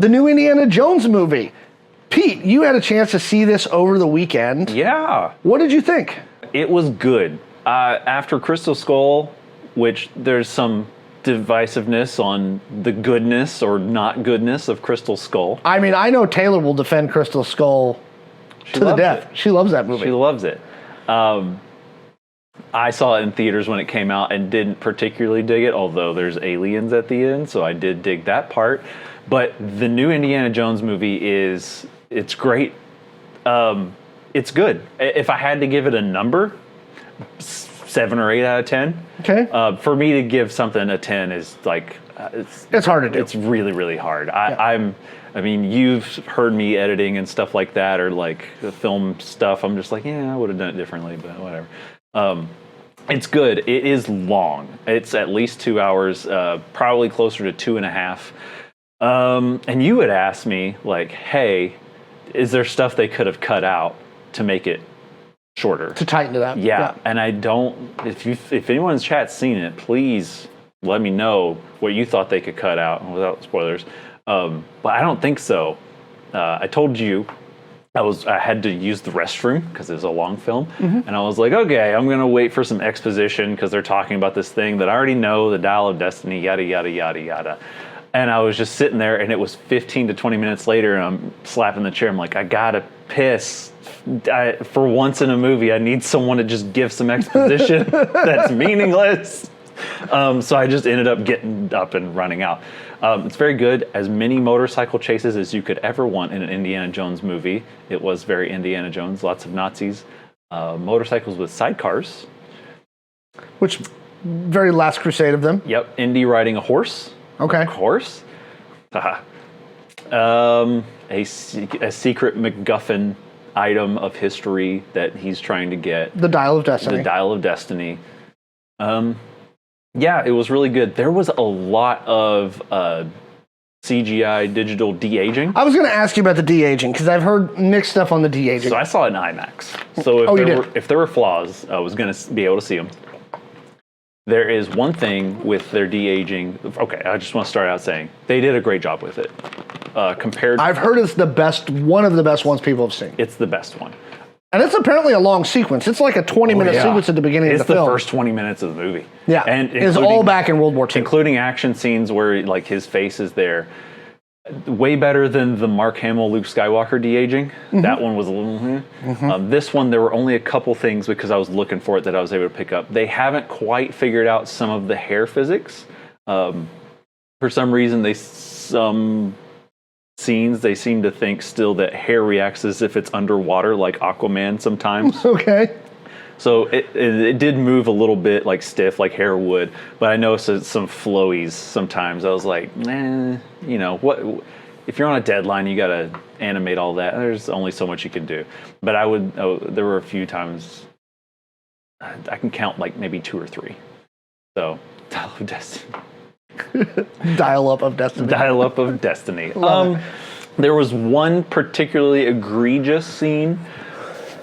the new Indiana Jones movie. Pete, you had a chance to see this over the weekend. Yeah. What did you think? It was good. After Crystal Skull, which there's some divisiveness on the goodness or not goodness of Crystal Skull. I mean, I know Taylor will defend Crystal Skull to the death. She loves that movie. She loves it. I saw it in theaters when it came out and didn't particularly dig it, although there's aliens at the end, so I did dig that part. But the new Indiana Jones movie it's great. It's good. If I had to give it a number, 7 or 8 out of 10. Okay. For me to give something a 10 is like it's hard to do. It's really, really hard. I mean, you've heard me editing and stuff like that, or like the film stuff. I'm just like, yeah, I would have done it differently, but whatever. It's good. It is long. It's at least 2 hours, probably closer to 2.5. And you had asked me, like, hey, is there stuff they could have cut out to make it shorter? To tighten it up. Yeah. And I don't, if anyone's chat's seen it, please let me know what you thought they could cut out without spoilers. But I don't think so. I told you I had to use the restroom because it was a long film. Mm-hmm. And I was like, okay, I'm going to wait for some exposition because they're talking about this thing that I already know, the Dial of Destiny, yada, yada, yada, yada. And I was just sitting there, and it was 15 to 20 minutes later, and I'm slapping the chair. I'm like, I gotta piss. For once in a movie, I need someone to just give some exposition that's meaningless. So I just ended up getting up and running out. It's very good. As many motorcycle chases as you could ever want in an Indiana Jones movie. It was very Indiana Jones. Lots of Nazis. Motorcycles with sidecars. Which, very Last Crusade of them. Yep. Indy riding a horse. Okay. Of course. A secret MacGuffin item of history that he's trying to get. The Dial of Destiny. The Dial of Destiny. Yeah, it was really good. There was a lot of CGI digital de-aging. I was going to ask you about the de-aging because I've heard mixed stuff on the de-aging. So I saw it in IMAX. So if there were flaws, I was going to be able to see them. There is one thing with their de-aging. Okay, I just want to start out saying they did a great job with it. I've heard it's the best, one of the best ones people have seen. It's the best one. And it's apparently a long sequence. It's like a 20-minute sequence at the beginning of the film. It's the first 20 minutes of the movie. Yeah, and it's all back in World War II. Including action scenes where like his face is there. Way better than the Mark Hamill, Luke Skywalker de-aging. Mm-hmm. That one was a little... Mm-hmm. This one, there were only a couple things because I was looking for it that I was able to pick up. They haven't quite figured out some of the hair physics. For some reason, some scenes, they seem to think still that hair reacts as if it's underwater, like Aquaman sometimes. Okay. So it did move a little bit like stiff, like hair would, but I noticed some flowies sometimes. I was like, you know, what? If you're on a deadline, you got to animate all that. There's only so much you can do. But there were a few times, I can count like maybe 2 or 3. So, Dial of Destiny. Dial up of Destiny. Dial up of Destiny. There was one particularly egregious scene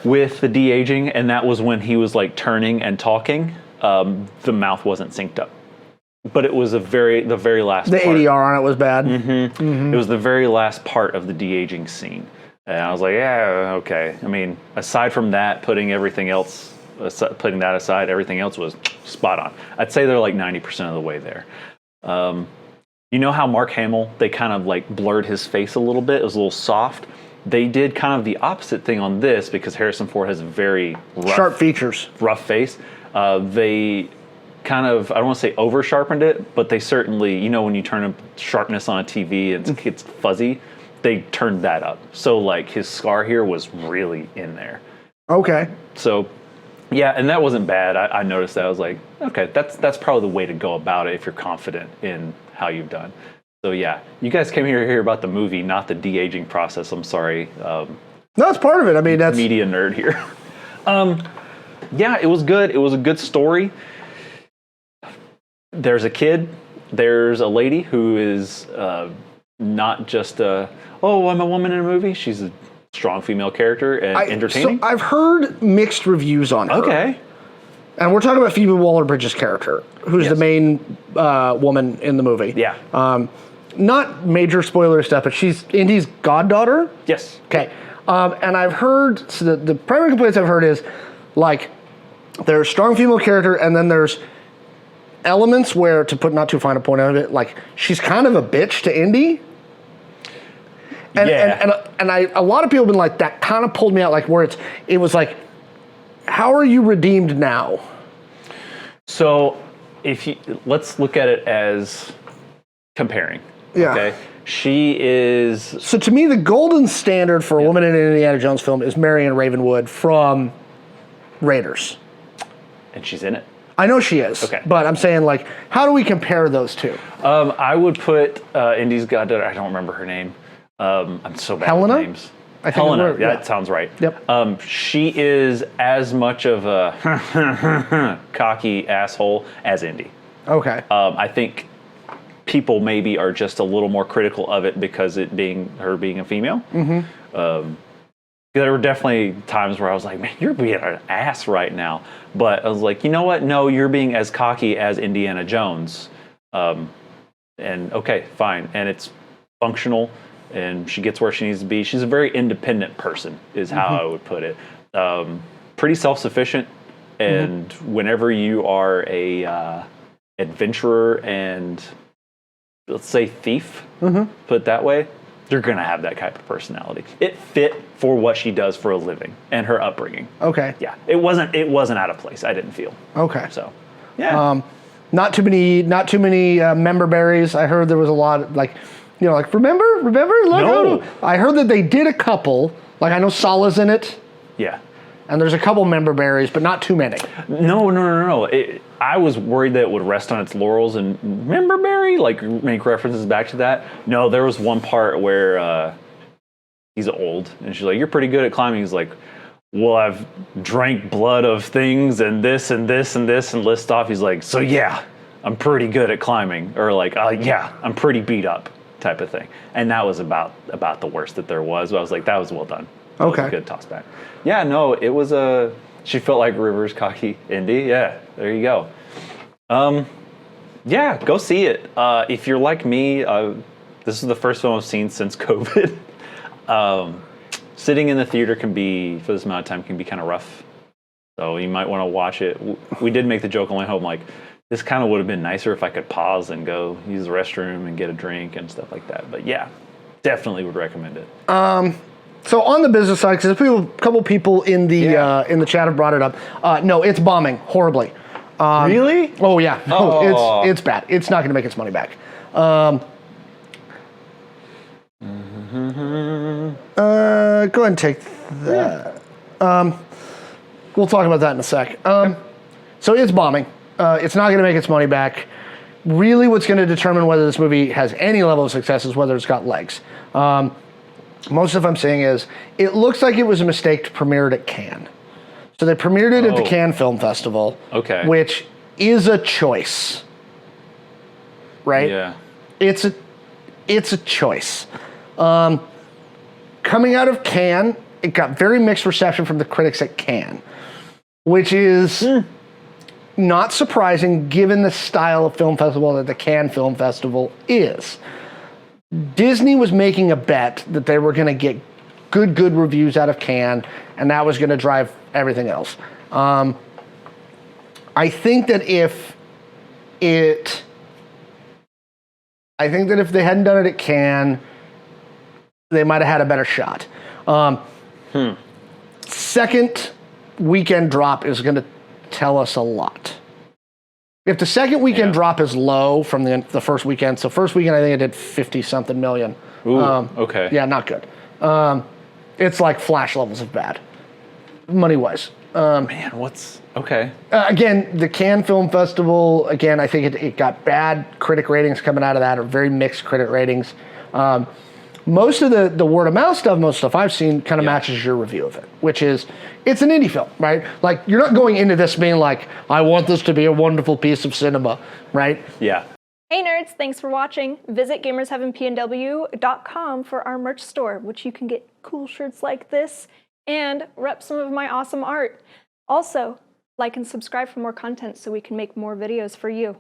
with the de-aging, and that was when he was like turning and talking. The mouth wasn't synced up, but it was the very last. The part. ADR on it was bad. Mm-hmm. Mm-hmm. It was the very last part of the de-aging scene, and I was like, yeah, okay. I mean, aside from that, putting that aside, everything else was spot on. I'd say they're like 90% of the way there. You know how Mark Hamill, they kind of like blurred his face a little bit. It was a little soft. They did kind of the opposite thing on this because Harrison Ford has a very sharp features, rough face. They kind of, I don't want to say over sharpened it, but they certainly, you know, when you turn up sharpness on a TV, it's fuzzy. They turned that up. So like his scar here was really in there. Okay. So yeah, and that wasn't bad. I noticed that. I was like, okay, that's probably the way to go about it if you're confident in how you've done. So yeah, you guys came here to hear about the movie, not the de-aging process. I'm sorry. No, that's part of it. I mean, that's media nerd here. Yeah, it was good. It was a good story. There's a kid. There's a lady who is not just I'm a woman in a movie. She's a strong female character and entertaining. So I've heard mixed reviews on her. Okay. And we're talking about Phoebe Waller-Bridge's character, who's the main woman in the movie. Yeah. not major spoiler stuff, but she's Indy's goddaughter. Yes. Okay. And I've heard, so the primary complaints I've heard is, like, there's a strong female character, and then there's elements where, to put not too fine a point on it, like, she's kind of a bitch to Indy. And, and a lot of people have been like, that kind of pulled me out, like, where it was like, how are you redeemed now? So, let's look at it as comparing. Yeah. Okay. She is. So to me, the golden standard for a woman in an Indiana Jones film is Marion Ravenwood from Raiders. And she's in it. I know she is. Okay. But I'm saying, like, how do we compare those two? I would put Indy's goddaughter. I don't remember her name. I'm so bad Helena? with names. I think Helena. Yeah, that sounds right. Yep. She is as much of a cocky asshole as Indy. Okay. I think people maybe are just a little more critical of it because her being a female. Mm-hmm. There were definitely times where I was like, man, you're being an ass right now. But I was like, you know what? No, you're being as cocky as Indiana Jones. And okay, fine. And it's functional, and she gets where she needs to be. She's a very independent person, is how I would put it. Pretty self-sufficient. And whenever you are a adventurer and, let's say, thief, put it that way, you're going to have that type of personality. It fit for what she does for a living and her upbringing. Okay. Yeah, it wasn't out of place, I didn't feel. Okay. So, yeah. Not too many member berries. I heard there was a lot, like, like, remember? Look, No. I heard that they did a couple. Like, I know Sala's in it. Yeah. And there's a couple member berries, but not too many. No. I was worried that it would rest on its laurels and member berry, like make references back to that. No, there was one part where he's old, and she's like, "You're pretty good at climbing." He's like, "Well, I've drank blood of things and this and this and this," and list off. He's like, "So yeah, I'm pretty good at climbing," or like, "Yeah, I'm pretty beat up," type of thing. And that was about the worst that there was. But I was like, that was well done. That was a good toss back. Yeah, no, it was she felt like Rivers cocky Indy. Yeah, there you go. Yeah, go see it. If you're like me, this is the first film I've seen since COVID. Sitting in the theater for this amount of time, can be kind of rough. So you might want to watch it. We did make the joke on the way home, like, this kind of would have been nicer if I could pause and go use the restroom and get a drink and stuff like that. But yeah, definitely would recommend it. So on the business side, because a couple people in the chat have brought it up. No, it's bombing horribly. Really? Oh yeah. No, it's bad. It's not going to make its money back. Go ahead and take that. We'll talk about that in a sec. So it's bombing. It's not going to make its money back. Really, what's going to determine whether this movie has any level of success is whether it's got legs. Most of what I'm saying is, it looks like it was a mistake to premiere it at Cannes. So they premiered it at the Cannes Film Festival, which is a choice, right? Yeah. It's a choice. Coming out of Cannes, it got very mixed reception from the critics at Cannes, which is not surprising given the style of film festival that the Cannes Film Festival is. Disney was making a bet that they were going to get good reviews out of Cannes, and that was going to drive everything else. I think that if they hadn't done it at Cannes, they might have had a better shot. Second weekend drop is going to tell us a lot. If the second weekend drop is low from the first weekend, so first weekend I think it did 50-something million. Ooh, okay. Yeah, not good. It's like Flash levels of bad, money-wise. Man, okay. Again, the Cannes Film Festival, again, I think it got bad critic ratings coming out of that, or very mixed critic ratings. Most of the word of mouth stuff, most stuff I've seen kind of matches your review of it, which is, it's an indie film, right? Like, you're not going into this being like, I want this to be a wonderful piece of cinema, right? Yeah. Hey nerds, thanks for watching. Visit gamersheavenpnw.com for our merch store, which you can get cool shirts like this and rep some of my awesome art. Also, like and subscribe for more content so we can make more videos for you.